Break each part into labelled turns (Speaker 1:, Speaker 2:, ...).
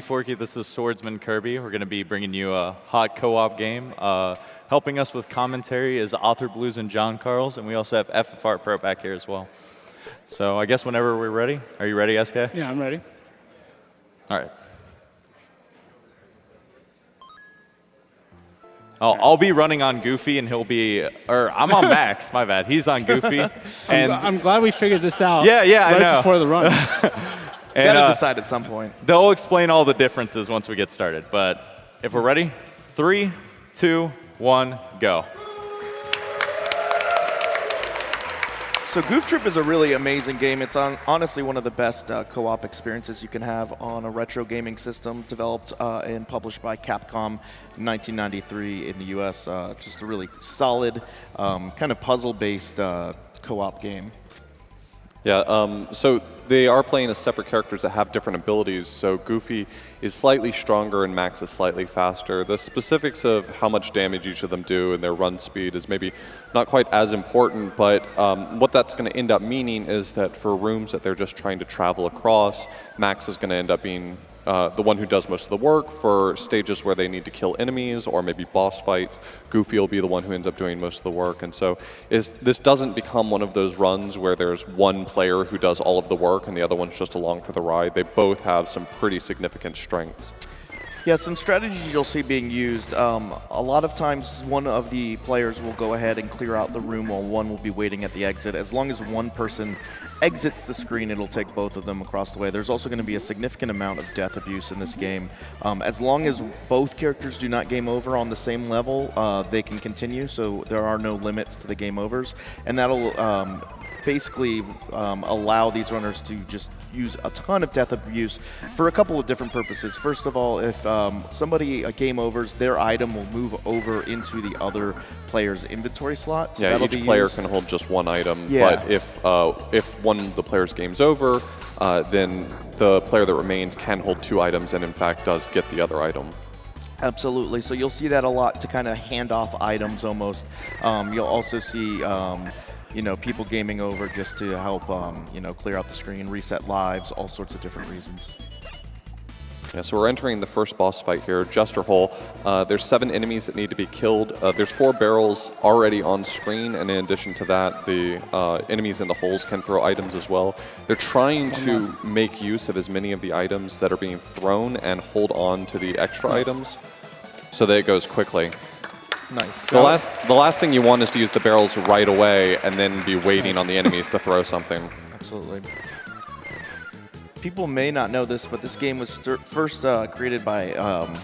Speaker 1: Bbforky. This is Swordsmankirby. We're going to be bringing you a hot co-op game. Helping us with commentary is Author Blues and John Carls, and we also have FFR Pro back here as well. So I guess whenever we're ready. Are you ready, SK?
Speaker 2: Yeah, I'm ready.
Speaker 1: All right. I'll be running on Goofy, and he'll be, or I'm on Max. My bad. He's on Goofy. And
Speaker 2: I'm glad we figured this out.
Speaker 1: Yeah,
Speaker 2: right
Speaker 1: I know.
Speaker 2: Before the run.
Speaker 3: Gotta decide at some point.
Speaker 1: They'll explain all the differences once we get started. But if we're ready, 3, 2, 1, go.
Speaker 3: So Goof Troop is a really amazing game. It's honestly one of the best co-op experiences you can have on a retro gaming system developed and published by Capcom in 1993 in the US. Just a really solid, kind of puzzle-based co-op game.
Speaker 4: Yeah, so they are playing as separate characters that have different abilities. So Goofy is slightly stronger and Max is slightly faster. The specifics of how much damage each of them do and their run speed is maybe not quite as important, but what that's going to end up meaning is that for rooms that they're just trying to travel across, Max is going to end up being the one who does most of the work. For stages where they need to kill enemies or maybe boss fights, Goofy will be the one who ends up doing most of the work. And so this doesn't become one of those runs where there's one player who does all of the work and the other one's just along for the ride. They both have some pretty significant strengths.
Speaker 3: Yeah, some strategies you'll see being used. A lot of times one of the players will go ahead and clear out the room while one will be waiting at the exit. As long as one person exits the screen, it'll take both of them across the way. There's also going to be a significant amount of death abuse in this game. As long as both characters do not game over on the same level, they can continue, so there are no limits to the game overs. And that'll basically allow these runners to just use a ton of death abuse for a couple of different purposes. First of all, if somebody game overs, their item will move over into the other player's inventory slot. So
Speaker 4: yeah, each player can hold just one item, but if one of the players games over, then the player that remains can hold 2 items and in fact does get the other item.
Speaker 3: Absolutely. So you'll see that a lot to kind of hand off items almost. You'll also see people gaming over just to help, clear out the screen, reset lives, all sorts of different reasons.
Speaker 4: Yeah, so we're entering the first boss fight here, Jester Hole. There's 7 enemies that need to be killed. There's 4 barrels already on screen, and in addition to that, the enemies in the holes can throw items as well. They're trying to make use of as many of the items that are being thrown and hold on to the extra items so that it goes quickly.
Speaker 3: Nice.
Speaker 4: The last thing you want is to use the barrels right away and then be waiting on the enemies to throw something.
Speaker 3: Absolutely. People may not know this, but this game was first created by,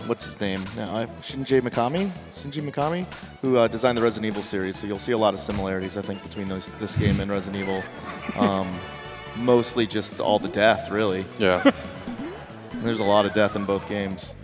Speaker 3: what's his name? Shinji Mikami, who designed the Resident Evil series. So you'll see a lot of similarities, I think, between this game and Resident Evil. Mostly just all the death, really.
Speaker 4: Yeah.
Speaker 3: There's a lot of death in both games.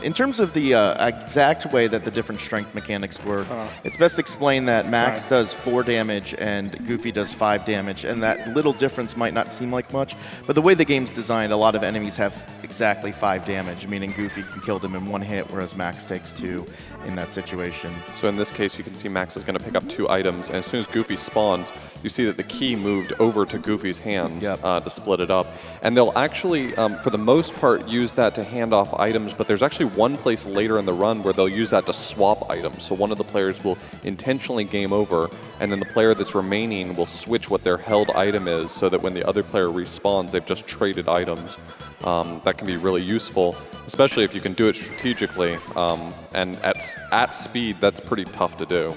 Speaker 3: In terms of the exact way that the different strength mechanics work, it's best explained that Max does 4 damage and Goofy does 5 damage, and that little difference might not seem like much, but the way the game's designed, a lot of enemies have exactly 5 damage, meaning Goofy can kill them in 1 hit, whereas Max takes 2 in that situation.
Speaker 4: So in this case, you can see Max is going to pick up 2 items, and as soon as Goofy spawns, you see that the key moved over to Goofy's hands to split it up. And they'll actually, for the most part, use that to hand off items, but there's actually one place later in the run where they'll use that to swap items. So one of the players will intentionally game over, and then the player that's remaining will switch what their held item is so that when the other player respawns, they've just traded items. That can be really useful, especially if you can do it strategically. And at speed, that's pretty tough to do.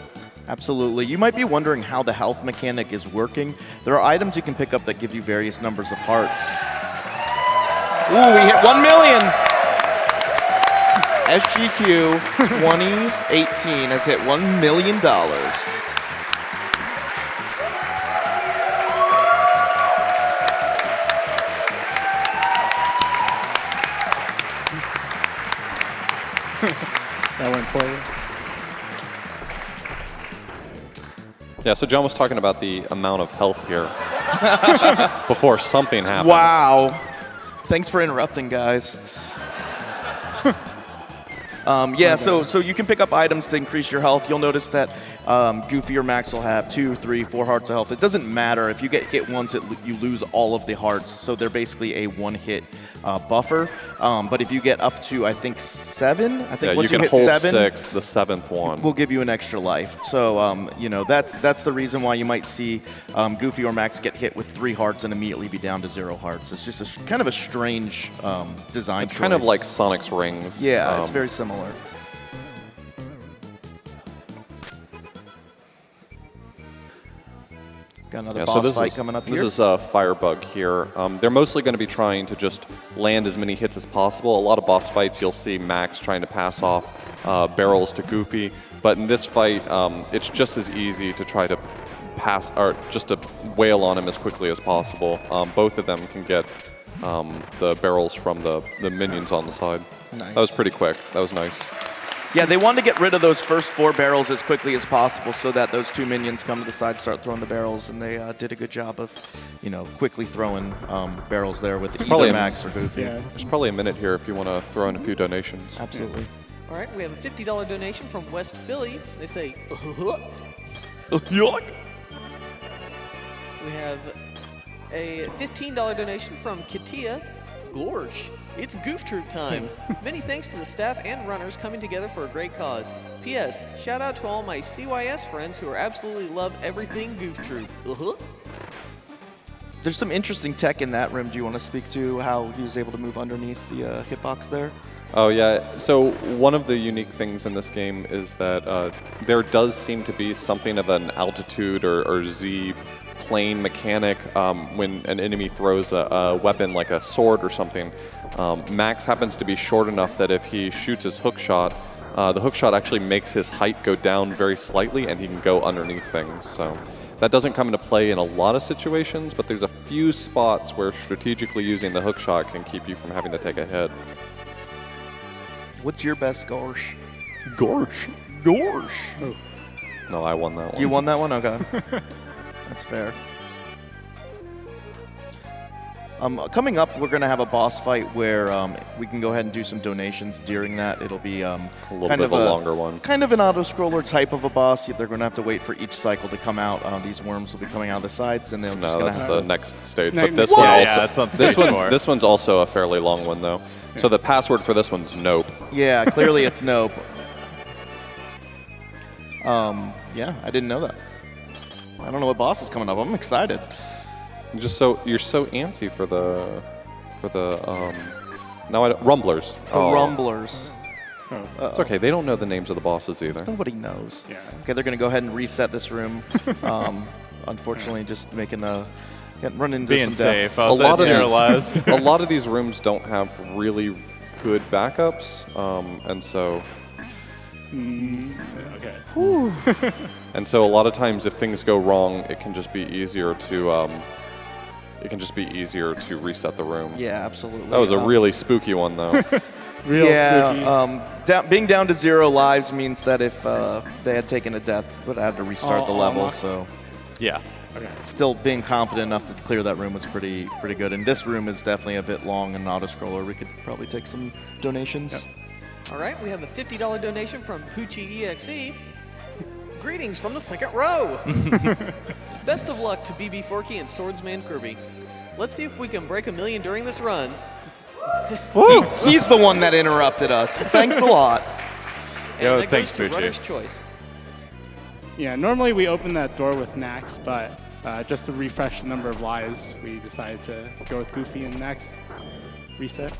Speaker 3: Absolutely. You might be wondering how the health mechanic is working. There are items you can pick up that give you various numbers of hearts. Ooh, we hit 1 million! SGDQ2018 has hit $1 million.
Speaker 2: That went for you.
Speaker 4: Yeah, so John was talking about the amount of health here before something happened.
Speaker 3: Wow. Thanks for interrupting, guys. So you can pick up items to increase your health. You'll notice that Goofy or Max will have 2, 3, 4 hearts of health. It doesn't matter. If you get hit once, you lose all of the hearts. So they're basically a one-hit buffer. But if you get up to, I think, 7, I think once
Speaker 4: you
Speaker 3: you
Speaker 4: can
Speaker 3: hit
Speaker 4: hold
Speaker 3: 7,
Speaker 4: 6, the 7th one
Speaker 3: will give you an extra life. So, you know, that's the reason why you might see Goofy or Max get hit with 3 hearts and immediately be down to 0 hearts. It's just kind of a strange design choice.
Speaker 4: It's kind of like Sonic's rings.
Speaker 3: Yeah, it's very similar. Got another boss fight coming up here.
Speaker 4: This is Firebug here. They're mostly going to be trying to just land as many hits as possible. A lot of boss fights, you'll see Max trying to pass off barrels to Goofy. But in this fight, it's just as easy to try to pass, or just to wail on him as quickly as possible. Both of them can get the barrels from the minions on the side.
Speaker 3: Nice.
Speaker 4: That was pretty quick. That was nice.
Speaker 3: Yeah, they wanted to get rid of those first 4 barrels as quickly as possible so that those 2 minions come to the side, start throwing the barrels, and they did a good job of, you know, quickly throwing barrels there with either Max or Goofy.
Speaker 2: Yeah.
Speaker 4: There's probably a minute here if you want to throw in a few donations.
Speaker 3: Absolutely.
Speaker 5: All right, we have a $50 donation from West Philly. They say,
Speaker 3: Yuck.
Speaker 5: We have a $15 donation from Katia. Gorsh, it's Goof Troop time. Many thanks to the staff and runners coming together for a great cause. P.S. Shout out to all my CYS friends who absolutely love everything Goof Troop.
Speaker 3: There's some interesting tech in that room. Do you want to speak to how he was able to move underneath the hitbox there?
Speaker 4: Oh yeah, so one of the unique things in this game is that there does seem to be something of an altitude or Z plane mechanic when an enemy throws a weapon like a sword or something. Max happens to be short enough that if he shoots his hook shot, the hook shot actually makes his height go down very slightly and he can go underneath things. So that doesn't come into play in a lot of situations, but there's a few spots where strategically using the hook shot can keep you from having to take a hit.
Speaker 3: What's your best Gorsh?
Speaker 4: Gorsh.
Speaker 3: Gorsh.
Speaker 4: No, I won that one.
Speaker 3: You won that one? Okay. That's fair. Coming up, we're going to have a boss fight where we can go ahead and do some donations during that. It'll be
Speaker 4: a little bit of a longer one.
Speaker 3: Kind of an auto-scroller type of a boss. They're going to have to wait for each cycle to come out. These worms will be coming out of the sides, and they'll just going to have
Speaker 4: the next stage.
Speaker 2: No,
Speaker 4: but this
Speaker 2: what?
Speaker 4: one also,
Speaker 1: Yeah, that's on stage 4.
Speaker 4: This one's also a fairly long one, though. So the password for this one's nope.
Speaker 3: Yeah, clearly it's nope. Yeah, I didn't know that. I don't know what boss is coming up. I'm excited.
Speaker 4: You're so antsy for the Rumblers.
Speaker 3: The Rumblers.
Speaker 4: It's okay. They don't know the names of the bosses either.
Speaker 3: Nobody knows.
Speaker 2: Yeah.
Speaker 3: Okay, they're going to go ahead and reset this room. Unfortunately, just making run into
Speaker 1: Being
Speaker 3: some death.
Speaker 1: safe. A
Speaker 4: lot of these rooms don't have really good backups, and so.
Speaker 2: Okay.
Speaker 4: And so a lot of times, if things go wrong, it can just be easier to reset the room.
Speaker 3: Yeah, absolutely.
Speaker 4: That was a really spooky one, though.
Speaker 2: Real spooky.
Speaker 3: Being down to 0 lives means that if they had taken a death, would have had to restart the level. So,
Speaker 1: Yeah.
Speaker 2: Okay.
Speaker 3: still being confident enough to clear that room was pretty good. And this room is definitely a bit long and auto-scroller. We could probably take some donations.
Speaker 2: Yep.
Speaker 5: All right, we have a $50 donation from Poochie EXE. Greetings from the second row. Best of luck to Bbforky and swordsmankirby. Let's see if we can break 1 million during this run.
Speaker 3: He's the one that interrupted us. Thanks a lot.
Speaker 5: And
Speaker 1: Yo,
Speaker 5: that
Speaker 1: thanks,
Speaker 5: goes to
Speaker 1: Poochie.
Speaker 5: runner's choice.
Speaker 2: Yeah, normally we open that door with Max, but just to refresh the number of lives, we decided to go with Goofy and Max. Reset.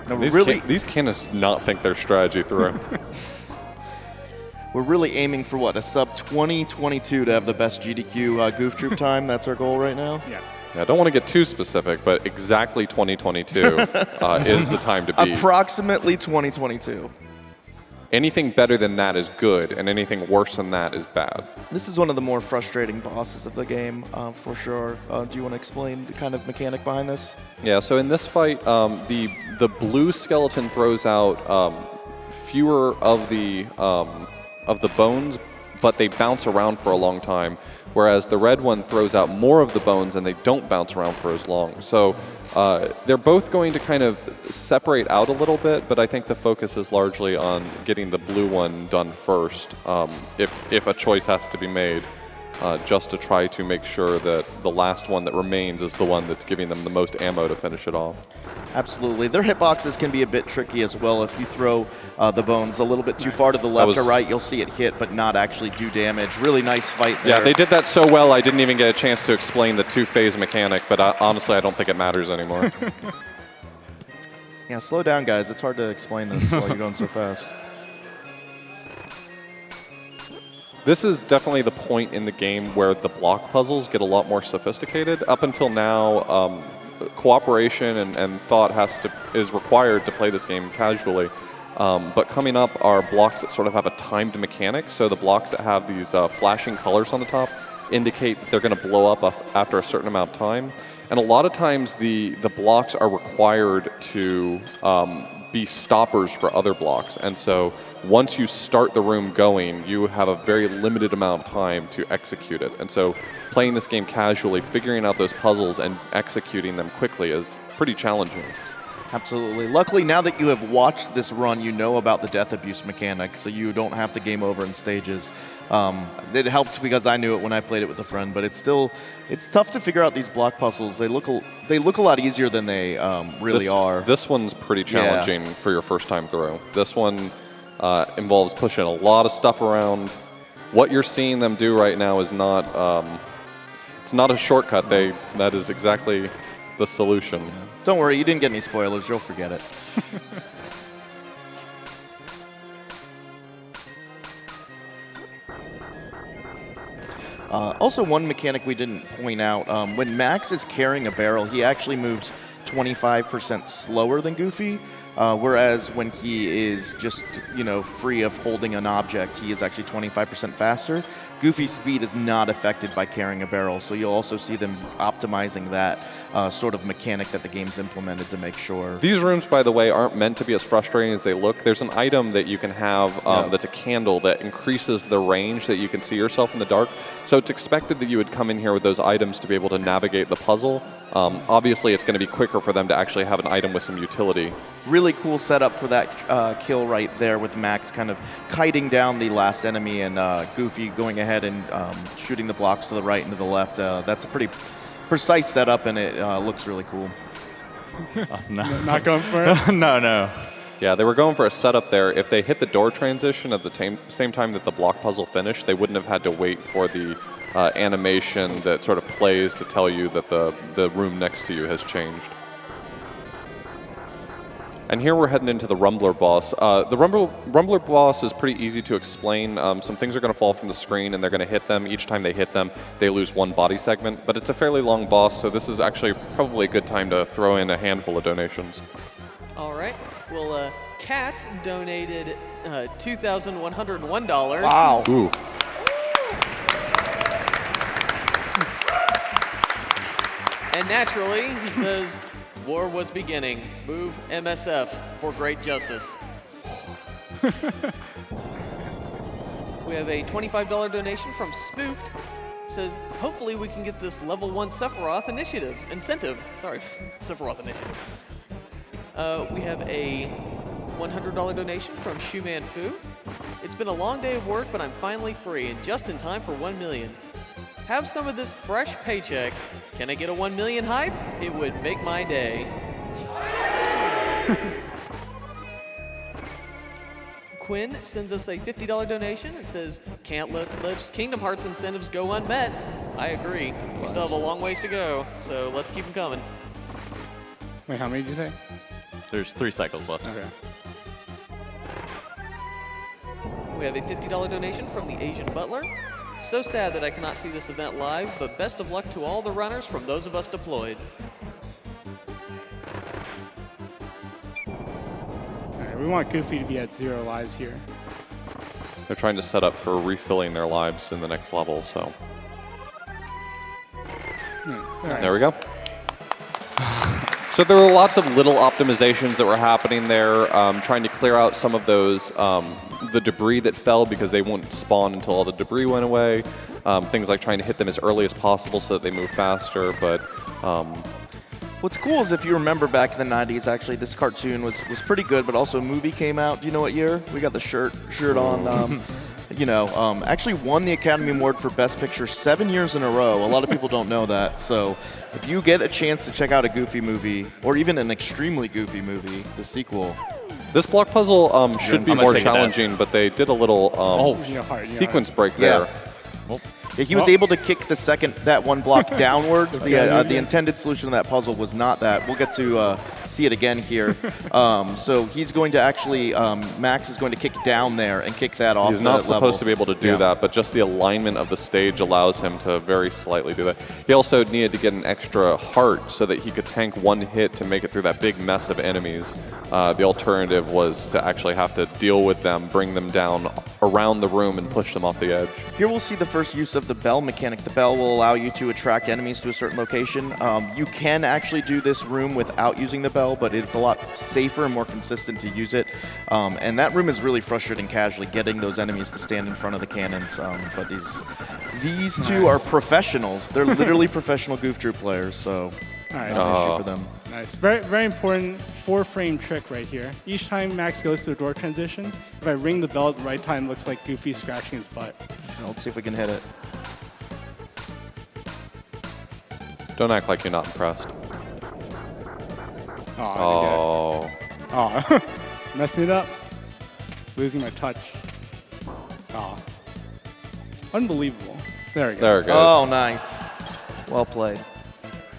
Speaker 3: No,
Speaker 4: These candidates not think their strategy through.
Speaker 3: we're really aiming for what, a sub 2022 to have the best GDQ Goof Troop time. That's our goal right now.
Speaker 2: Yeah.
Speaker 4: Yeah, I don't want to get too specific, but exactly 2022 is the time to beat.
Speaker 3: Approximately 2022.
Speaker 4: Anything better than that is good, and anything worse than that is bad.
Speaker 3: This is one of the more frustrating bosses of the game, for sure. Do you want to explain the kind of mechanic behind this?
Speaker 4: Yeah, so in this fight, the blue skeleton throws out fewer of the bones, but they bounce around for a long time. whereas the red one throws out more of the bones and they don't bounce around for as long. So they're both going to kind of separate out a little bit, but I think the focus is largely on getting the blue one done first, if a choice has to be made, just to try to make sure that the last one that remains is the one that's giving them the most ammo to finish it off.
Speaker 3: Absolutely. Their hitboxes can be a bit tricky as well. If you throw the bones a little bit too far to the left or right, you'll see it hit but not actually do damage. Really nice fight there.
Speaker 4: Yeah, they did that so well I didn't even get a chance to explain the two-phase mechanic, but honestly I don't think it matters anymore.
Speaker 3: Yeah, slow down, guys. It's hard to explain this while you're going so fast.
Speaker 4: This is definitely the point in the game where the block puzzles get a lot more sophisticated. Up until now, cooperation and thought is required to play this game casually. But coming up are blocks that sort of have a timed mechanic. So the blocks that have these flashing colors on the top indicate they're going to blow up after a certain amount of time. And a lot of times the blocks are required to be stoppers for other blocks. And so once you start the room going, you have a very limited amount of time to execute it. And so playing this game casually, figuring out those puzzles and executing them quickly is pretty challenging.
Speaker 3: Absolutely. Luckily, now that you have watched this run, you know about the death abuse mechanic, so you don't have to game over in stages. It helped because I knew it when I played it with a friend, but it's tough to figure out these block puzzles. They look a lot easier than they really are.
Speaker 4: This one's pretty challenging for your first time through. This one involves pushing a lot of stuff around. What you're seeing them do right now is not it's not a shortcut. That is exactly the solution.
Speaker 3: Yeah. Don't worry, you didn't get any spoilers. You'll forget it. Also, one mechanic we didn't point out, when Max is carrying a barrel, he actually moves 25% slower than Goofy, whereas when he is just, free of holding an object, he is actually 25% faster. Goofy's speed is not affected by carrying a barrel, so you'll also see them optimizing that sort of mechanic that the game's implemented to make sure.
Speaker 4: These rooms, by the way, aren't meant to be as frustrating as they look. There's an item that you can have that's a candle that increases the range that you can see yourself in the dark. So it's expected that you would come in here with those items to be able to navigate the puzzle. Obviously, it's going to be quicker for them to actually have an item with some utility.
Speaker 3: Really cool setup for that kill right there with Max kind of kiting down the last enemy and Goofy going ahead and shooting the blocks to the right and to the left. That's a pretty precise setup, and it looks really cool.
Speaker 2: No. Not going for it?
Speaker 1: No.
Speaker 4: Yeah, they were going for a setup there. If they hit the door transition at the same time that the block puzzle finished, they wouldn't have had to wait for the animation that sort of plays to tell you that the room next to you has changed. And here we're heading into the Rumbler boss. The Rumbler boss is pretty easy to explain. Some things are going to fall from the screen and they're going to hit them. Each time they hit them, they lose one body segment. But it's a fairly long boss, so this is actually probably a good time to throw in a handful of donations.
Speaker 5: All right. Well, Kat donated $2,101.
Speaker 3: Wow.
Speaker 4: Ooh.
Speaker 5: And naturally, he says, war was beginning. Move MSF for great justice. We have a $25 donation from Spooked. It says, hopefully we can get this level 1 Sephiroth incentive. Sorry, Sephiroth initiative. We have a $100 donation from Shoeman Fu. It's been a long day of work, but I'm finally free and just in time for 1 million. Have some of this fresh paycheck. Can I get a 1 million hype? It would make my day. Quinn sends us a $50 donation and says, can't let Kingdom Hearts incentives go unmet. I agree. We still have a long ways to go, so let's keep them coming.
Speaker 2: Wait, how many did you say?
Speaker 1: There's 3 cycles left.
Speaker 2: Okay.
Speaker 5: We have a $50 donation from the Asian Butler. So sad that I cannot see this event live, but best of luck to all the runners from those of us deployed.
Speaker 2: All right, we want Goofy to be at 0 lives here.
Speaker 4: They're trying to set up for refilling their lives in the next level, so.
Speaker 2: Nice. All right.
Speaker 4: There we go. So there were lots of little optimizations that were happening there, trying to clear out some of those the debris that fell because they wouldn't spawn until all the debris went away. Things like trying to hit them as early as possible so that they move faster. But
Speaker 3: what's cool is if you remember back in the 90s, actually, this cartoon was pretty good, but also a movie came out. Do you know what year? We got the shirt on. Actually won the Academy Award for Best Picture 7 years in a row. A lot of people don't know that. So if you get a chance to check out a Goofy movie, or even an extremely Goofy movie, the sequel.
Speaker 4: This block puzzle should be more challenging, but they did a little sequence break there.
Speaker 3: Yeah, he was able to kick that one block downwards. The intended solution to that puzzle was not that. We'll get to see it again here. So he's going to actually, Max is going to kick down there and kick that off.
Speaker 4: He's not supposed to be able to do that, but just the alignment of the stage allows him to very slightly do that. He also needed to get an extra heart so that he could tank one hit to make it through that big mess of enemies. The alternative was to actually have to deal with them, bring them down around the room, and push them off the edge.
Speaker 3: Here we'll see the first use of the bell mechanic. The bell will allow you to attract enemies to a certain location. You can actually do this room without using the bell, but it's a lot safer and more consistent to use it. And that room is really frustrating casually, getting those enemies to stand in front of the cannons. But these two are professionals. They're literally professional Goof Troop players, so no issue for them.
Speaker 2: Nice. Very, very important 4-frame trick right here. Each time Max goes through a door transition, if I ring the bell at the right time, it looks like Goofy scratching his butt.
Speaker 3: Let's see if we can hit it.
Speaker 4: Don't act like you're not impressed.
Speaker 2: Oh. Messing it up. Losing my touch. Oh. Unbelievable. There we go.
Speaker 4: There it goes.
Speaker 3: Oh, nice. Well played.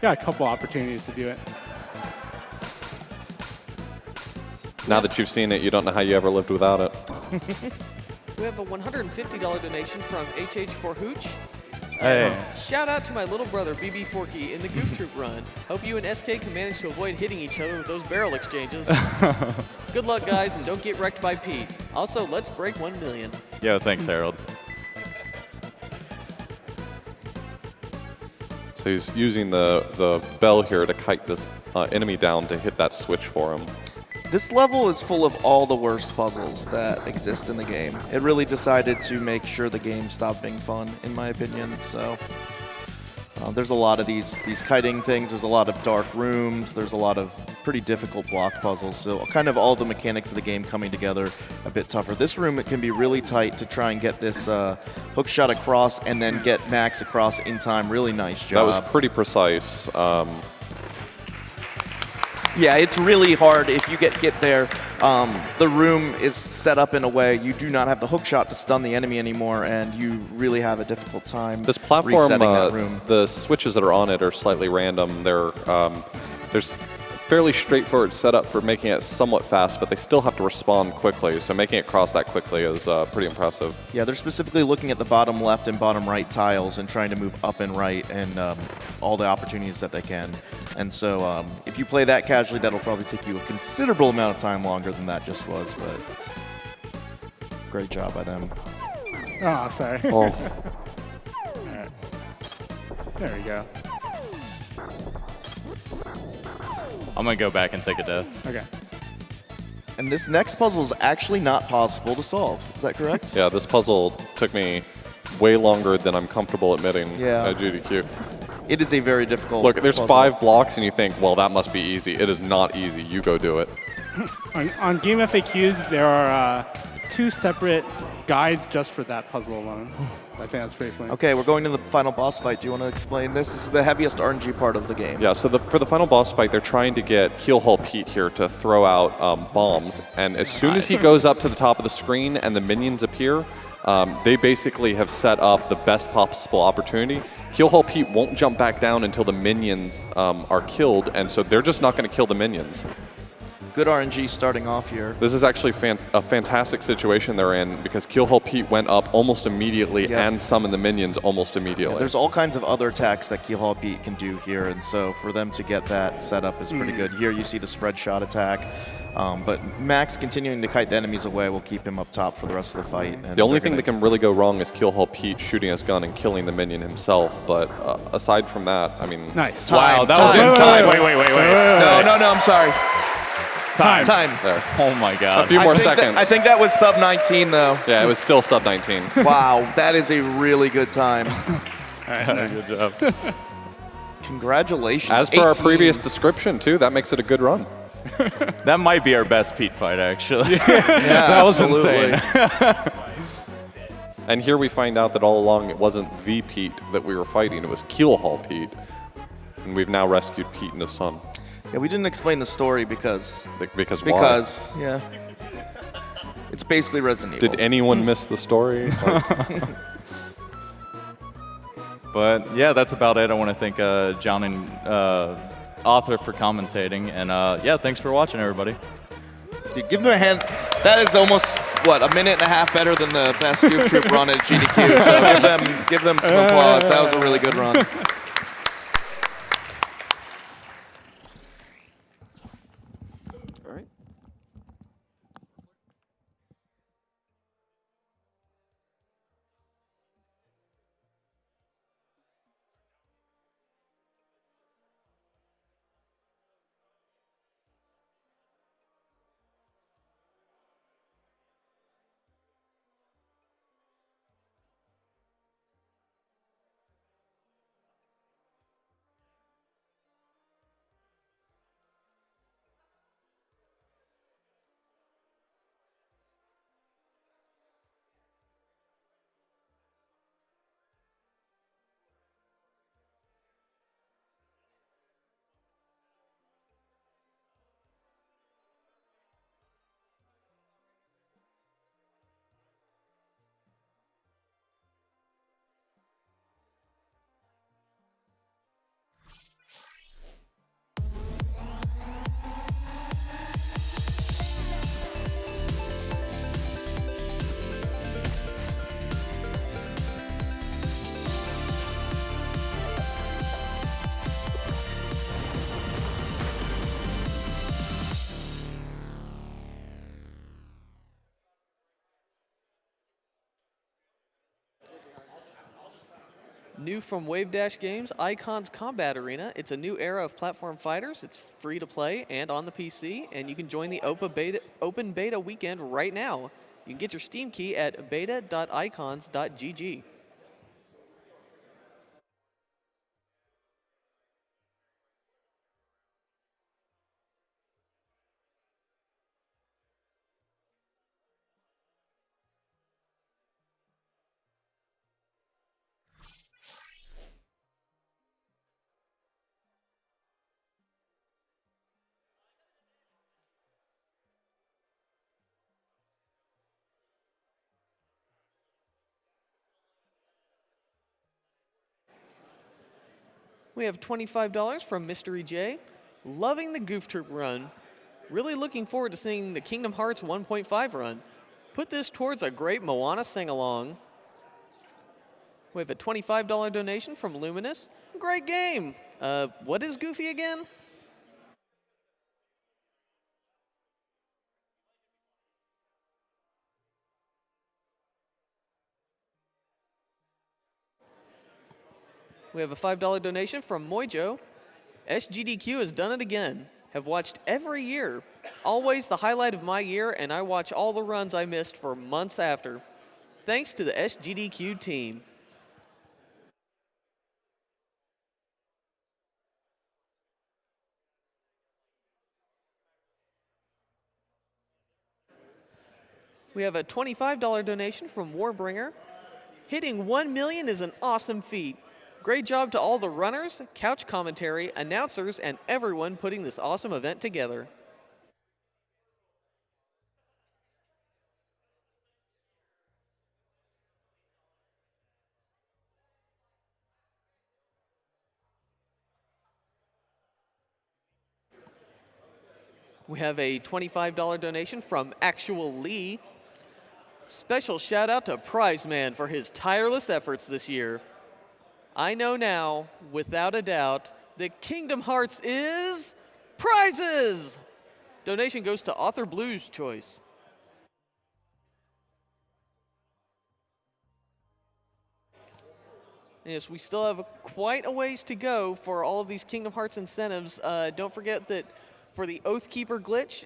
Speaker 2: Got a couple opportunities to do it.
Speaker 4: Now that you've seen it, you don't know how you ever lived without it.
Speaker 5: We have a $150 donation from HH4 Hooch.
Speaker 1: Hey.
Speaker 5: Shout out to my little brother, Bbforky, in the Goof Troop run. Hope you and SK can manage to avoid hitting each other with those barrel exchanges. Good luck, guys, and don't get wrecked by Pete. Also, let's break 1 million.
Speaker 1: Yo, thanks, Harold.
Speaker 4: So he's using the bell here to kite this enemy down to hit that switch for him.
Speaker 3: This level is full of all the worst puzzles that exist in the game. It really decided to make sure the game stopped being fun, in my opinion. So there's a lot of these kiting things. There's a lot of dark rooms. There's a lot of pretty difficult block puzzles. So kind of all the mechanics of the game coming together a bit tougher. This room, it can be really tight to try and get this hook shot across and then get Max across in time. Really nice job.
Speaker 4: That was pretty precise.
Speaker 3: Yeah, it's really hard if you get hit there. The room is set up in a way you do not have the hook shot to stun the enemy anymore, and you really have a difficult time
Speaker 4: This platform,
Speaker 3: resetting that room.
Speaker 4: the switches that are on it are slightly random. There's fairly straightforward setup for making it somewhat fast, but they still have to respond quickly. So making it cross that quickly is pretty impressive.
Speaker 3: Yeah, they're specifically looking at the bottom left and bottom right tiles and trying to move up and right and all the opportunities that they can. And so if you play that casually, that'll probably take you a considerable amount of time longer than that just was, but great job by them.
Speaker 2: Oh, sorry.
Speaker 4: Oh.
Speaker 2: All right. There we go.
Speaker 1: I'm going to go back and take a death.
Speaker 2: Okay.
Speaker 3: And this next puzzle is actually not possible to solve. Is that correct?
Speaker 4: Yeah, this puzzle took me way longer than I'm comfortable admitting
Speaker 3: Yeah.
Speaker 4: at GDQ.
Speaker 3: It is a very difficult
Speaker 4: Look, there's
Speaker 3: puzzle.
Speaker 4: 5 blocks, and you think, well, that must be easy. It is not easy. You go do it.
Speaker 2: On Game FAQs, there are 2 separate guides just for that puzzle alone. I think that's pretty funny.
Speaker 3: Okay, we're going to the final boss fight. Do you want to explain this? This is the heaviest RNG part of the game.
Speaker 4: Yeah, so for the final boss fight, they're trying to get Keelhole Pete here to throw out bombs. And as soon as he goes up to the top of the screen and the minions appear, they basically have set up the best possible opportunity. Keelhole Pete won't jump back down until the minions are killed, and so they're just not going to kill the minions.
Speaker 3: Good RNG starting off here.
Speaker 4: This is actually a fantastic situation they're in because Keelhole Pete went up almost immediately and summoned the minions almost immediately.
Speaker 3: Yeah, there's all kinds of other attacks that Keelhaul Pete can do here, and so for them to get that set up is pretty good. Here you see the spread shot attack, but Max continuing to kite the enemies away will keep him up top for the rest of the fight. And
Speaker 4: the only thing that can really go wrong is Keelhole Pete shooting his gun and killing the minion himself, but aside from that, I mean...
Speaker 2: Nice.
Speaker 1: Wow, that was in time. Wait.
Speaker 3: No, I'm sorry.
Speaker 2: Time.
Speaker 4: There.
Speaker 1: Oh my
Speaker 4: A
Speaker 1: God.
Speaker 4: few more
Speaker 3: I think
Speaker 4: seconds.
Speaker 3: I think that was sub 19 though.
Speaker 4: Yeah, it was still sub 19.
Speaker 3: Wow, that is a really good time.
Speaker 1: Good job.
Speaker 3: Congratulations.
Speaker 4: As per our
Speaker 3: 18.
Speaker 4: previous description, too, that makes it a good run.
Speaker 1: That might be our best Pete fight, actually.
Speaker 3: Yeah,
Speaker 1: that was
Speaker 3: absolutely.
Speaker 1: insane.
Speaker 4: And here we find out that all along it wasn't the Pete that we were fighting, it was Keelhaul Pete. And we've now rescued Pete and his son.
Speaker 3: Yeah, we didn't explain the story because
Speaker 4: Why?
Speaker 3: yeah. It's basically Resident Evil.
Speaker 4: Did anyone miss the story?
Speaker 1: But yeah, that's about it. I want to thank John and Author for commentating. And yeah, thanks for watching, everybody.
Speaker 3: Dude, give them a hand. That is almost, what, a minute and a half better than the best Goof Troop run at GDQ. So give them some applause. That was a really good run.
Speaker 4: All right.
Speaker 5: New from Wave Dash Games, Icon's Combat Arena. It's a new era of platform fighters. It's free to play and on the PC, and you can join the open beta weekend right now. You can get your Steam key at beta.icons.gg. We have $25 from Mystery J. Loving the Goof Troop run. Really looking forward to seeing the Kingdom Hearts 1.5 run. Put this towards a great Moana sing-along. We have a $25 donation from Luminous. Great game. What is Goofy again? We have a $5 donation from Mojo. SGDQ has done it again. Have watched every year. Always the highlight of my year, and I watch all the runs I missed for months after. Thanks to the SGDQ team. We have a $25 donation from Warbringer. Hitting 1 million is an awesome feat. Great job to all the runners, couch commentary, announcers, and everyone putting this awesome event together. We have a $25 donation from Actual Lee. Special shout out to Prize Man for his tireless efforts this year. I know now, without a doubt, that Kingdom Hearts is prizes! Donation goes to Author Blue's choice. Yes, we still have quite a ways to go for all of these Kingdom Hearts incentives. Don't forget that for the Oathkeeper glitch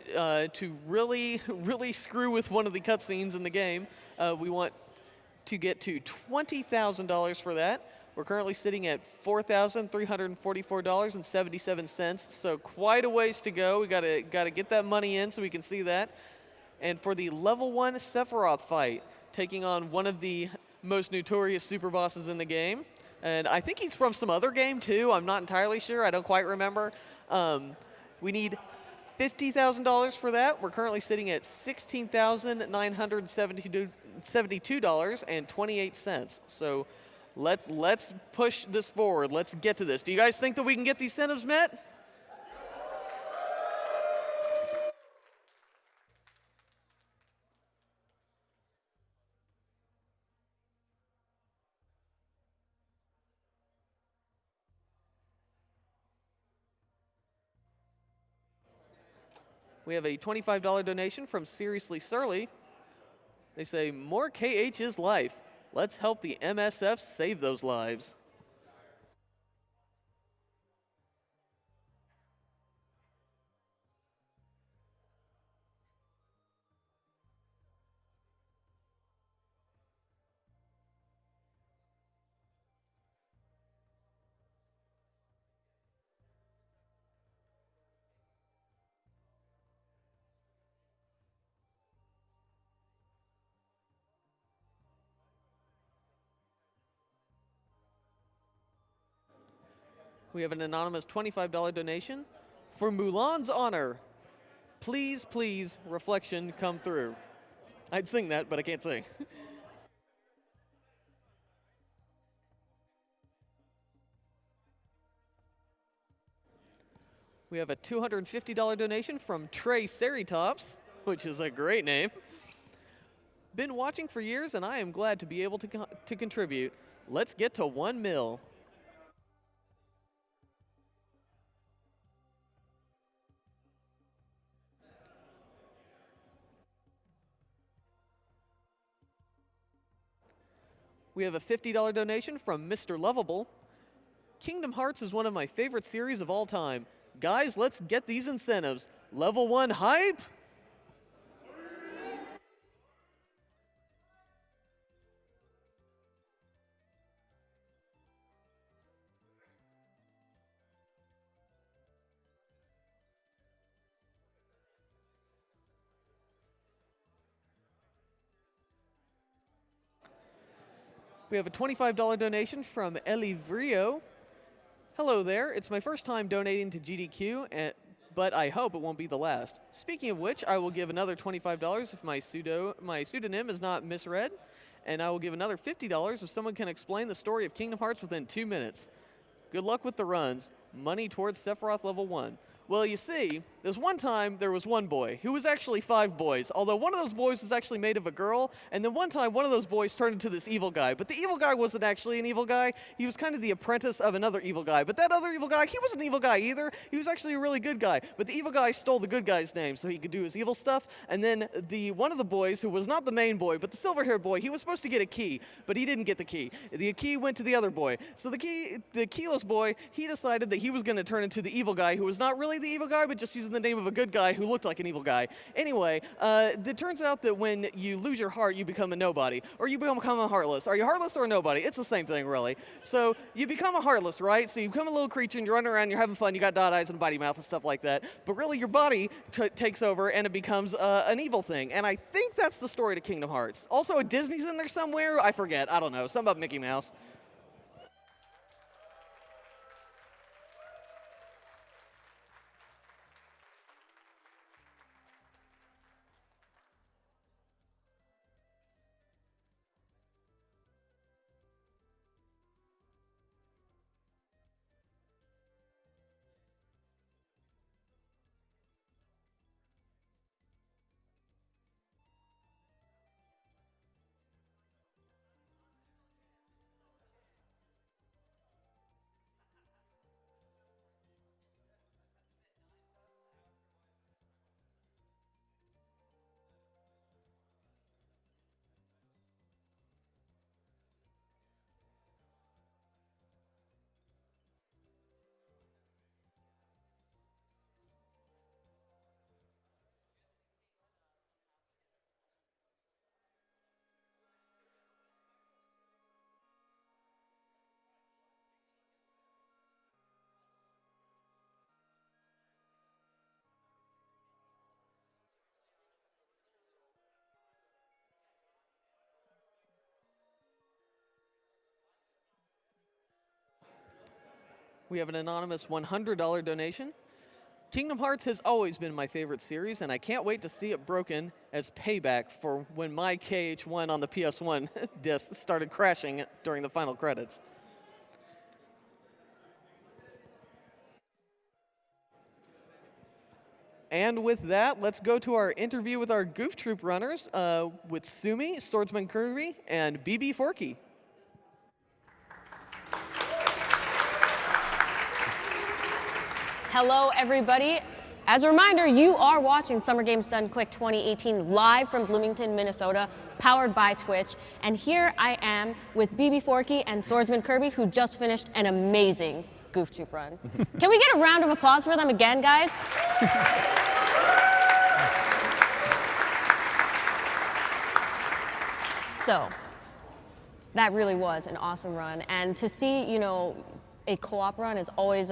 Speaker 5: to really screw with one of the cutscenes in the game. We want to get to $20,000 for that. We're currently sitting at $4,344.77, so quite a ways to go. We gotta get that money in so we can see that. And for the level 1 Sephiroth fight, taking on one of the most notorious super bosses in the game. And I think he's from some other game too. I'm not entirely sure. I don't quite remember. We need $50,000 for that. We're currently sitting at $16,972.28. So let's push this forward. Let's get to this. Do you guys think that we can get these incentives met? We have a $25 donation from Seriously Surly. They say, more KH is life. Let's help the MSF save those lives. We have an anonymous $25 donation for Mulan's honor. Please, please, reflection, come through. I'd sing that, but I can't sing. We have a $250 donation from Trey Ceritops, which is a great name. Been watching for years, and I am glad to be able to contribute. Let's get to 1 mil. We have a $50 donation from Mr. Lovable. Kingdom Hearts is one of my favorite series of all time. Guys, let's get these incentives. Level 1 hype? We have a $25 donation from Elivrio. Hello there. It's my first time donating to GDQ, but I hope it won't be the last. Speaking of which, I will give another $25 if my pseudonym is not misread, and I will give another $50 if someone can explain the story of Kingdom Hearts within 2 minutes. Good luck with the runs. Money towards Sephiroth level 1. Well, you see, there's one time there was one boy who was actually 5 boys, although one of those boys was actually made of a girl, and then one time one of those boys turned into this evil guy. But the evil guy wasn't actually an evil guy. He was kind of the apprentice of another evil guy. But that other evil guy, he wasn't an evil guy either. He was actually a really good guy. But the evil guy stole the good guy's name so he could do his evil stuff. And then one of the boys, who was not the main boy, but the silver-haired boy, he was supposed to get a key, but he didn't get the key. The key went to the other boy. So the keyless boy, he decided that he was going to turn into the evil guy, who was not really the evil guy, but just using the name of a good guy who looked like an evil guy. Anyway, it turns out that when you lose your heart, you become a nobody, or you become a heartless. Are you heartless or a nobody? It's the same thing, really. So you become a heartless, right? So you become a little creature, and you're running around, you're having fun, you got dot eyes and a bitey mouth and stuff like that. But really, your body takes over, and it becomes an evil thing. And I think that's the story to Kingdom Hearts. Also, Disney's in there somewhere. I forget. I don't know. Something about Mickey Mouse. We have an anonymous $100 donation. Kingdom Hearts has always been my favorite series, and I can't wait to see it broken as payback for when my KH1 on the PS1 disc started crashing during the final credits. And with that, let's go to our interview with our Goof Troop runners with Sumi, swordsmankirby, and Bbforky.
Speaker 6: Hello, everybody. As a reminder, you are watching Summer Games Done Quick 2018 live from Bloomington, Minnesota, powered by Twitch. And here I am with Bbforky and swordsmankirby, who just finished an amazing Goof Troop run. Can we get a round of applause for them again, guys? So, that really was an awesome run. And to see, you know, a co-op run is always,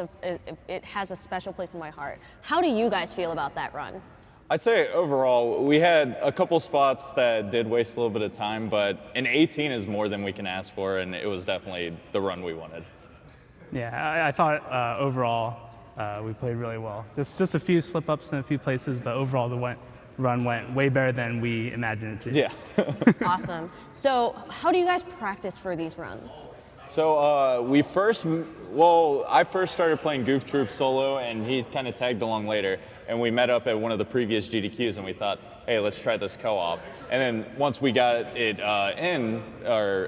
Speaker 6: it has a special place in my heart. How do you guys feel about that run?
Speaker 1: I'd say overall, we had a couple spots that did waste a little bit of time, but an 18 is more than we can ask for, and it was definitely the run we wanted.
Speaker 2: Yeah, I thought overall we played really well. Just a few slip-ups in a few places, but overall the run went way better than we imagined it to.
Speaker 1: Yeah.
Speaker 6: Awesome. So how do you guys practice for these runs?
Speaker 1: So I first started playing Goof Troop solo, and he kind of tagged along later. And we met up at one of the previous GDQs, and we thought, hey, let's try this co-op. And then once we got it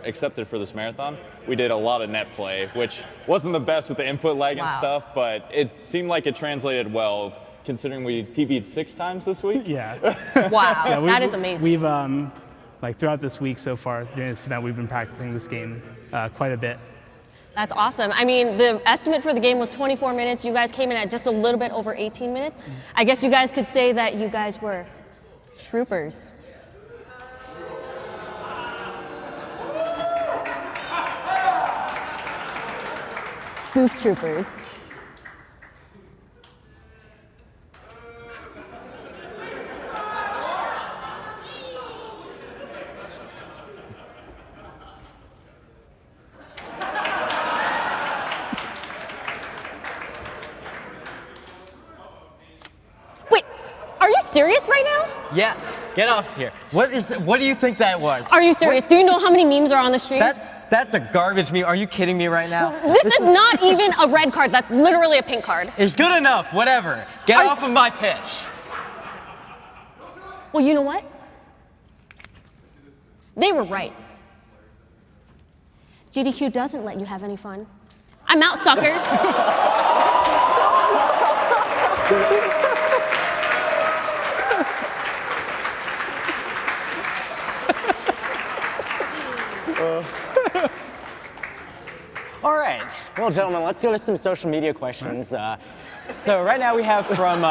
Speaker 1: accepted for this marathon, we did a lot of net play, which wasn't the best with the input lag and stuff, but it seemed like it translated well, considering we PB'd 6 times this week.
Speaker 2: Yeah.
Speaker 6: Wow,
Speaker 2: Yeah,
Speaker 6: that is amazing.
Speaker 2: We've like throughout this week so far during this event, we've been practicing this game quite a bit.
Speaker 6: That's awesome. I mean, the estimate for the game was 24 minutes. You guys came in at just a little bit over 18 minutes. I guess you guys could say that you guys were troopers. Goof troopers. Are you serious right now?
Speaker 7: Yeah, get off here. What do you think that was?
Speaker 6: Are you serious?
Speaker 7: What?
Speaker 6: Do you know how many memes are on the street?
Speaker 7: That's a garbage meme. Are you kidding me right now?
Speaker 6: This is not even a red card. That's literally a pink card.
Speaker 7: It's good enough, whatever. Get off of my pitch.
Speaker 6: Well, you know what? They were right. GDQ doesn't let you have any fun. I'm out, suckers.
Speaker 7: All right. Well, gentlemen, let's go to some social media questions. So right now we have from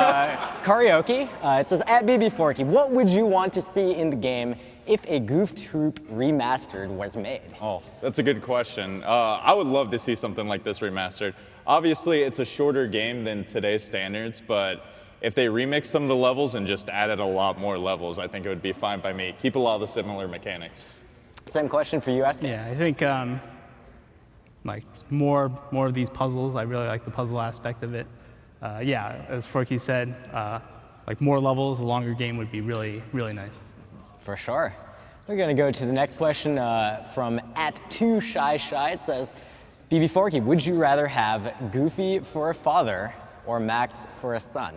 Speaker 7: Karaoke. It says, at Bbforky, what would you want to see in the game if a Goof Troop remastered was made?
Speaker 1: Oh, that's a good question. I would love to see something like this remastered. Obviously, it's a shorter game than today's standards, but if they remixed some of the levels and just added a lot more levels, I think it would be fine by me. Keep a lot of the similar mechanics.
Speaker 7: Same question for you, SK.
Speaker 2: Yeah, I think like more of these puzzles. I really like the puzzle aspect of it. Yeah, as Forky said, like more levels, a longer game would be really, really nice.
Speaker 7: For sure. We're going to go to the next question from @2shy. It says, Bbforky, would you rather have Goofy for a father or Max for a son?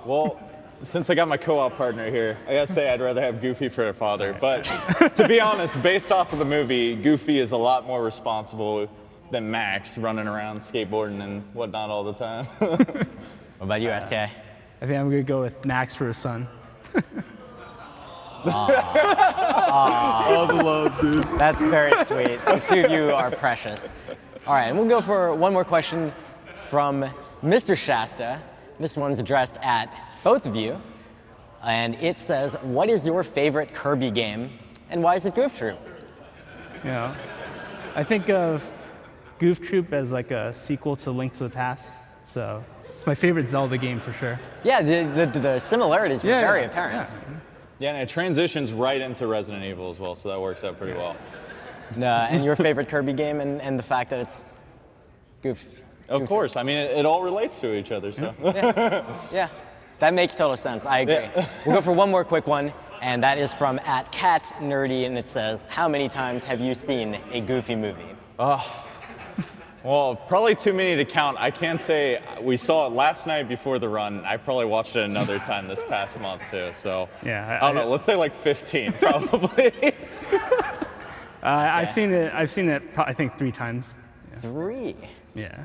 Speaker 1: Well, since I got my co-op partner here, I gotta say I'd rather have Goofy for a father. But to be honest, based off of the movie, Goofy is a lot more responsible than Max, running around skateboarding and whatnot all the time.
Speaker 7: What about you, SK?
Speaker 2: I think I'm gonna go with Max for a son.
Speaker 1: All the love, dude.
Speaker 7: That's very sweet. The two of you are precious. All right, and we'll go for one more question from Mr. Shasta. This one's addressed at both of you. And it says, what is your favorite Kirby game and why is it Goof Troop?
Speaker 2: You know, I think of Goof Troop as like a sequel to Link to the Past. So it's my favorite Zelda game for sure.
Speaker 7: Yeah, the similarities were very apparent.
Speaker 1: Yeah, and it transitions right into Resident Evil as well, so that works out pretty well.
Speaker 7: And your favorite Kirby game and the fact that it's Goof?
Speaker 1: Of course. I mean, it all relates to each other, so.
Speaker 7: Yeah, that makes total sense. I agree. We'll go for one more quick one, and that is from @CatNerdy, and it says, how many times have you seen a Goofy movie?
Speaker 1: Well, probably too many to count. I can't say we saw it last night before the run. I probably watched it another time this past month too. So
Speaker 2: Yeah,
Speaker 1: I don't know. Let's say like 15 probably.
Speaker 2: I've seen it. I think 3 times.
Speaker 7: 3?
Speaker 2: Yeah.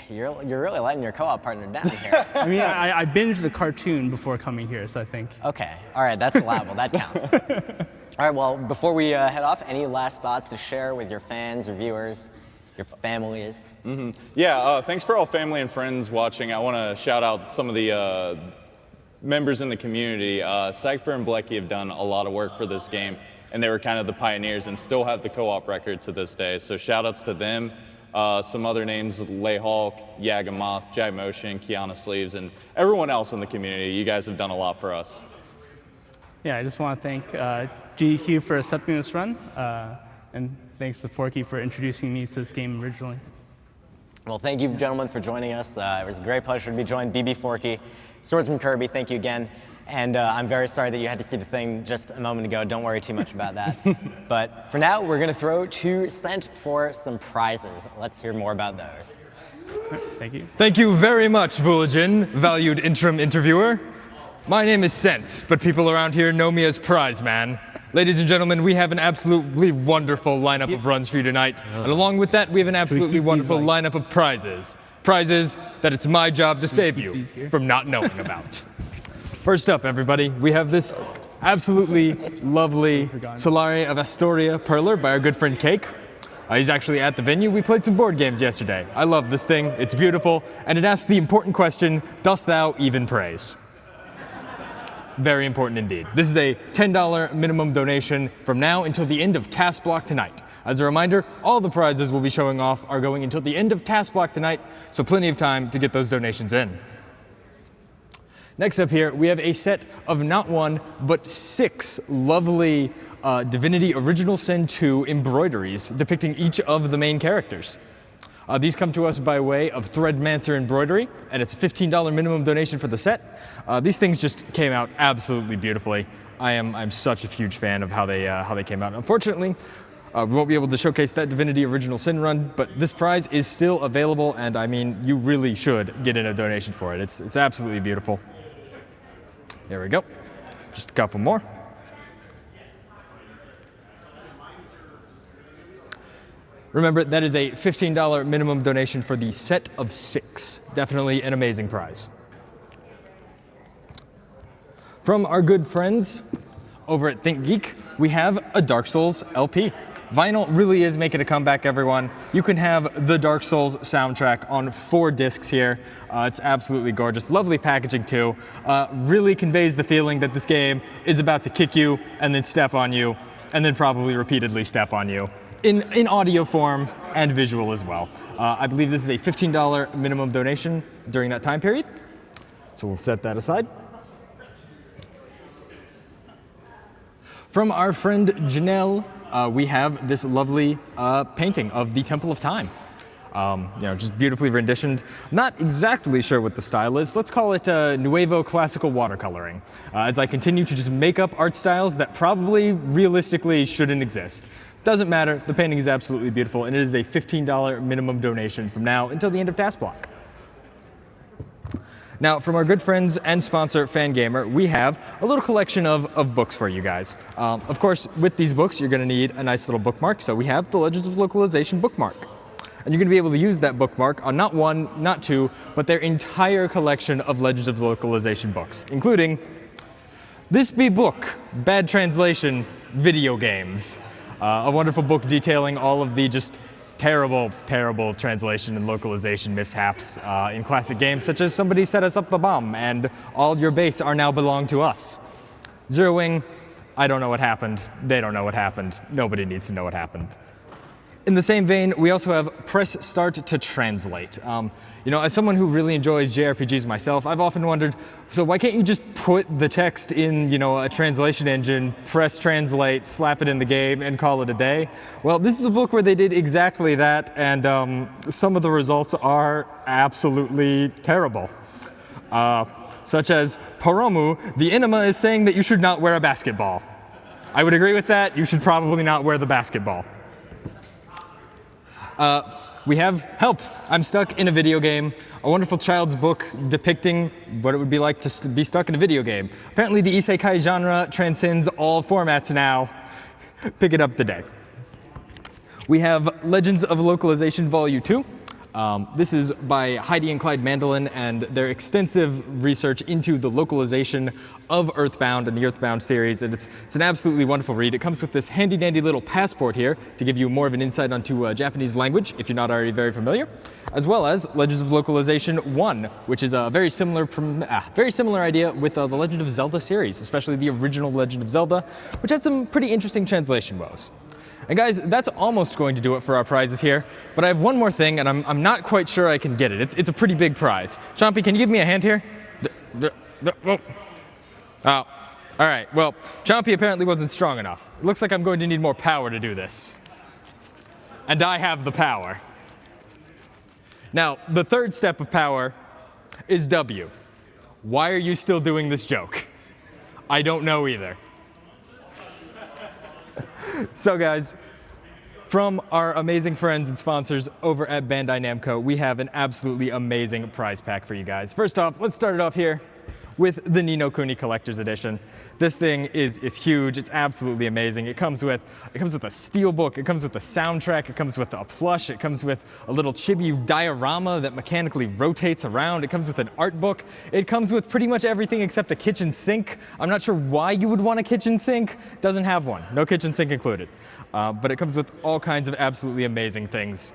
Speaker 7: You're really letting your co-op partner down here.
Speaker 2: I mean, I binged the cartoon before coming here, so I think.
Speaker 7: Okay, all right, that's allowable, that counts. All right, well, before we head off, any last thoughts to share with your fans or viewers, your families?
Speaker 1: Yeah, thanks for all family and friends watching. I want to shout out some of the members in the community. Cypher and Blecky have done a lot of work for this game, and they were kind of the pioneers and still have the co-op record to this day. So shout outs to them. Some other names, Layhawk, Yagamoth, Jai Motion, Kiana Sleeves, and everyone else in the community. You guys have done a lot for us.
Speaker 2: Yeah, I just want to thank GDQ for accepting this run, and thanks to Forky for introducing me to this game originally.
Speaker 7: Well, thank you, gentlemen, for joining us. It was a great pleasure to be joined. Bbforky, swordsmankirby, thank you again. And I'm very sorry that you had to see the thing just a moment ago. Don't worry too much about that. But for now, we're going to throw to Cent for some prizes. Let's hear more about those.
Speaker 2: Thank you.
Speaker 8: Thank you very much, Voolajin, valued interim interviewer. My name is Cent, but people around here know me as Prize Man. Ladies and gentlemen, we have an absolutely wonderful lineup of runs for you tonight. And along with that, we have an absolutely wonderful lineup of prizes. Prizes that it's my job to save you from not knowing about. First up, everybody, we have this absolutely lovely Solare of Astoria Perler by our good friend Cake. He's actually at the venue. We played some board games yesterday. I love this thing. It's beautiful, and it asks the important question, dost thou even praise? Very important indeed. This is a $10 minimum donation from now until the end of Task Block tonight. As a reminder, all the prizes we'll be showing off are going until the end of Task Block tonight, so plenty of time to get those donations in. Next up here, we have a set of not 1, but 6 lovely Divinity Original Sin 2 embroideries depicting each of the main characters. These come to us by way of Threadmancer Embroidery, and it's a $15 minimum donation for the set. These things just came out absolutely beautifully. I'm such a huge fan of how they came out. Unfortunately, we won't be able to showcase that Divinity Original Sin run, but this prize is still available, and I mean, you really should get in a donation for it. It's absolutely beautiful. There we go. Just a couple more. Remember, that is a $15 minimum donation for the set of 6. Definitely an amazing prize. From our good friends over at Think Geek, we have a Dark Souls LP. Vinyl really is making a comeback, everyone. You can have the Dark Souls soundtrack on 4 discs here. It's absolutely gorgeous. Lovely packaging, too. Really conveys the feeling that this game is about to kick you and then step on you, and then probably repeatedly step on you in audio form and visual as well. I believe this is a $15 minimum donation during that time period. So we'll set that aside. From our friend Janelle, we have this lovely painting of the Temple of Time. Just beautifully renditioned. Not exactly sure what the style is. Let's call it Nuevo Classical Watercoloring, as I continue to just make up art styles that probably realistically shouldn't exist. Doesn't matter, the painting is absolutely beautiful, and it is a $15 minimum donation from now until the end of Task Block. Now, from our good friends and sponsor, Fangamer, we have a little collection of books for you guys. Of course, with these books, you're going to need a nice little bookmark, so we have the Legends of Localization bookmark. And you're going to be able to use that bookmark on not 1, not 2, but their entire collection of Legends of Localization books, including This Be Book, Bad Translation, Video Games. A wonderful book detailing all of the just terrible, terrible translation and localization mishaps in classic games, such as somebody set us up the bomb and all your base are now belong to us. Zeroing, I don't know what happened, they don't know what happened, nobody needs to know what happened. In the same vein, we also have press start to translate. As someone who really enjoys JRPGs myself, I've often wondered, so why can't you just put the text in, a translation engine, press translate, slap it in the game, and call it a day? Well, this is a book where they did exactly that, and some of the results are absolutely terrible. Such as, Poromu, the enema is saying that you should not wear a basketball. I would agree with that. You should probably not wear the basketball. We have Help, I'm Stuck in a Video Game, a wonderful child's book depicting what it would be like to be stuck in a video game. Apparently the isekai genre transcends all formats now. Pick it up today. We have Legends of Localization Volume 2. This is by Heidi and Clyde Mandolin and their extensive research into the localization of Earthbound and the Earthbound series, and it's an absolutely wonderful read. It comes with this handy-dandy little passport here to give you more of an insight onto Japanese language, if you're not already very familiar, as well as Legends of Localization 1, which is a very similar idea with the Legend of Zelda series, especially the original Legend of Zelda, which had some pretty interesting translation woes. And guys, that's almost going to do it for our prizes here, but I have one more thing, and I'm not quite sure I can get it. It's a pretty big prize. Chompy, can you give me a hand here? Oh, all right. Well, Chompy apparently wasn't strong enough. It looks like I'm going to need more power to do this. And I have the power. Now, the third step of power is W. Why are you still doing this joke? I don't know either. So guys, from our amazing friends and sponsors over at Bandai Namco, we have an absolutely amazing prize pack for you guys. First off, let's start it off here with the Ni no Kuni Collector's Edition. This thing is huge. It's absolutely amazing. It comes with a steelbook. It comes with a soundtrack. It comes with a plush. It comes with a little chibi diorama that mechanically rotates around. It comes with an art book. It comes with pretty much everything except a kitchen sink. I'm not sure why you would want a kitchen sink. Doesn't have one. No kitchen sink included. But it comes with all kinds of absolutely amazing things.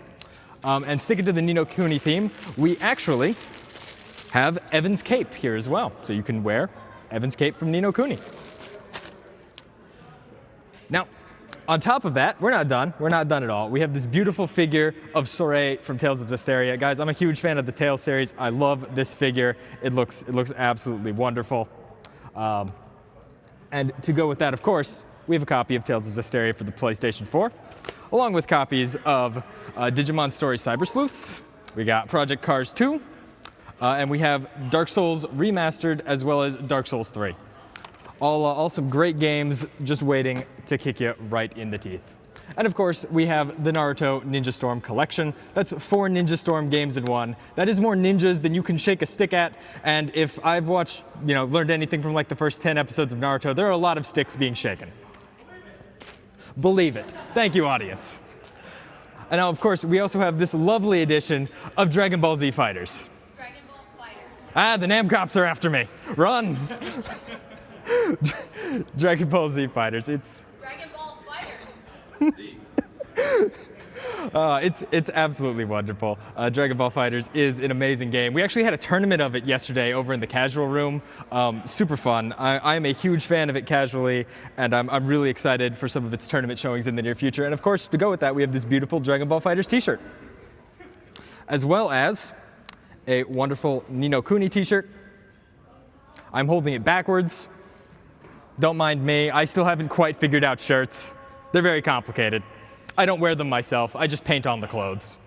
Speaker 8: And sticking to the Ni no Kuni theme, we actually have Evan's cape here as well. So you can wear Evan's cape from Ni no Kuni. Now, on top of that, we're not done. We're not done at all. We have this beautiful figure of Soray from Tales of Zestiria. Guys, I'm a huge fan of the Tales series. I love this figure. It looks absolutely wonderful. And to go with that, of course, we have a copy of Tales of Zestiria for the PlayStation 4, along with copies of Digimon Story Cyber Sleuth. We got Project Cars 2, and we have Dark Souls Remastered, as well as Dark Souls 3. All some great games just waiting to kick you right in the teeth. And of course, we have the Naruto Ninja Storm collection. That's 4 Ninja Storm games in one. That is more ninjas than you can shake a stick at. And if I've learned anything from like the first 10 episodes of Naruto, there are a lot of sticks being shaken. Believe it. Thank you, audience. And now, of course, we also have this lovely edition of Dragon Ball Z Fighters.
Speaker 6: Dragon Ball Fighters.
Speaker 8: Ah, the Namcops are after me. Run! Dragon Ball Z Fighters. It's
Speaker 6: Dragon Ball Fighters.
Speaker 8: It's absolutely wonderful. Dragon Ball Fighters is an amazing game. We actually had a tournament of it yesterday over in the casual room. Super fun. I am a huge fan of it casually, and I'm really excited for some of its tournament showings in the near future. And of course, to go with that, we have this beautiful Dragon Ball Fighters t-shirt, as well as a wonderful Ni no Kuni t-shirt. I'm holding it backwards. Don't mind me. I still haven't quite figured out shirts. They're very complicated. I don't wear them myself. I just paint on the clothes.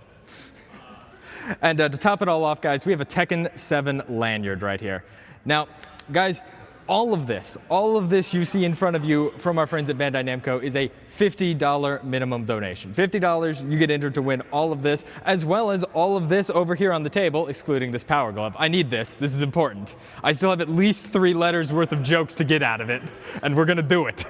Speaker 8: And to top it all off, guys, we have a Tekken 7 lanyard right here. Now, guys, all of this you see in front of you from our friends at Bandai Namco is a $50 minimum donation. $50, you get entered to win all of this, as well as all of this over here on the table, excluding this Power Glove. I need this. This is important. I still have at least 3 letters worth of jokes to get out of it, and we're going to do it.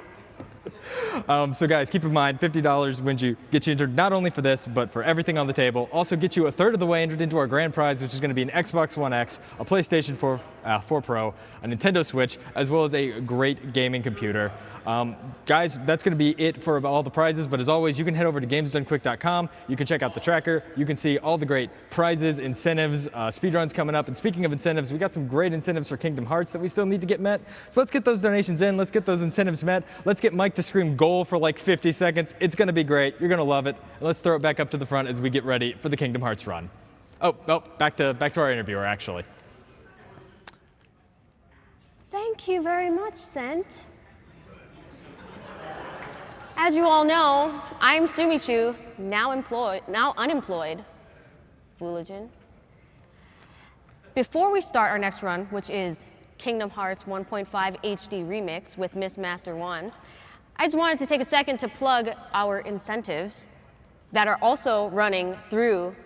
Speaker 8: So guys, keep in mind, $50 gets you entered not only for this, but for everything on the table. Also gets you a third of the way entered into our grand prize, which is going to be an Xbox One X, a PlayStation 4 Pro, a Nintendo Switch, as well as a great gaming computer. Guys, that's going to be it for all the prizes, but as always, you can head over to gamesdonequick.com. You can check out the tracker. You can see all the great prizes, incentives, speedruns coming up. And speaking of incentives, we got some great incentives for Kingdom Hearts that we still need to get met. So let's get those donations in. Let's get those incentives met. Let's get Mike to scream goal for like 50 seconds. It's going to be great. You're going to love it. And let's throw it back up to the front as we get ready for the Kingdom Hearts run. Oh, back to our interviewer, actually.
Speaker 6: Thank you very much, Sent. As you all know, I'm Sumichu, now unemployed. Fooligan. Before we start our next run, which is Kingdom Hearts 1.5 HD Remix with Miss Master 1, I just wanted to take a second to plug our incentives that are also running through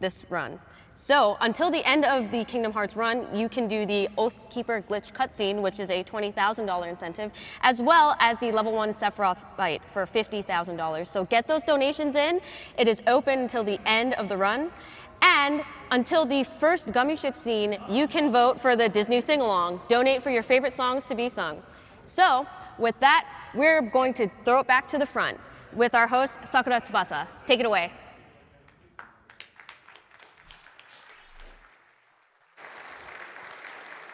Speaker 6: this run. So until the end of the Kingdom Hearts run, you can do the Oathkeeper glitch cutscene, which is a $20,000 incentive, as well as the level 1 Sephiroth fight for $50,000. So get those donations in. It is open until the end of the run. And until the first Gummy Ship scene, you can vote for the Disney sing-along. Donate for your favorite songs to be sung. So with that, we're going to throw it back to the front with our host, Sakura Tsubasa. Take it away.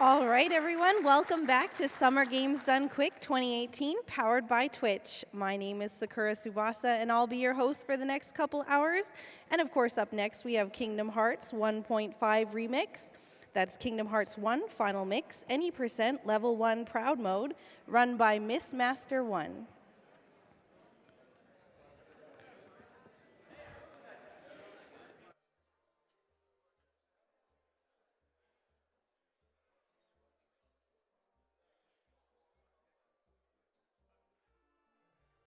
Speaker 9: All right, everyone, welcome back to Summer Games Done Quick 2018, powered by Twitch. My name is Sakura Tsubasa, and I'll be your host for the next couple hours. And of course, up next, we have Kingdom Hearts 1.5 Remix. That's Kingdom Hearts 1 Final Mix, any % Level 1 Proud Mode, run by Miss Master 1.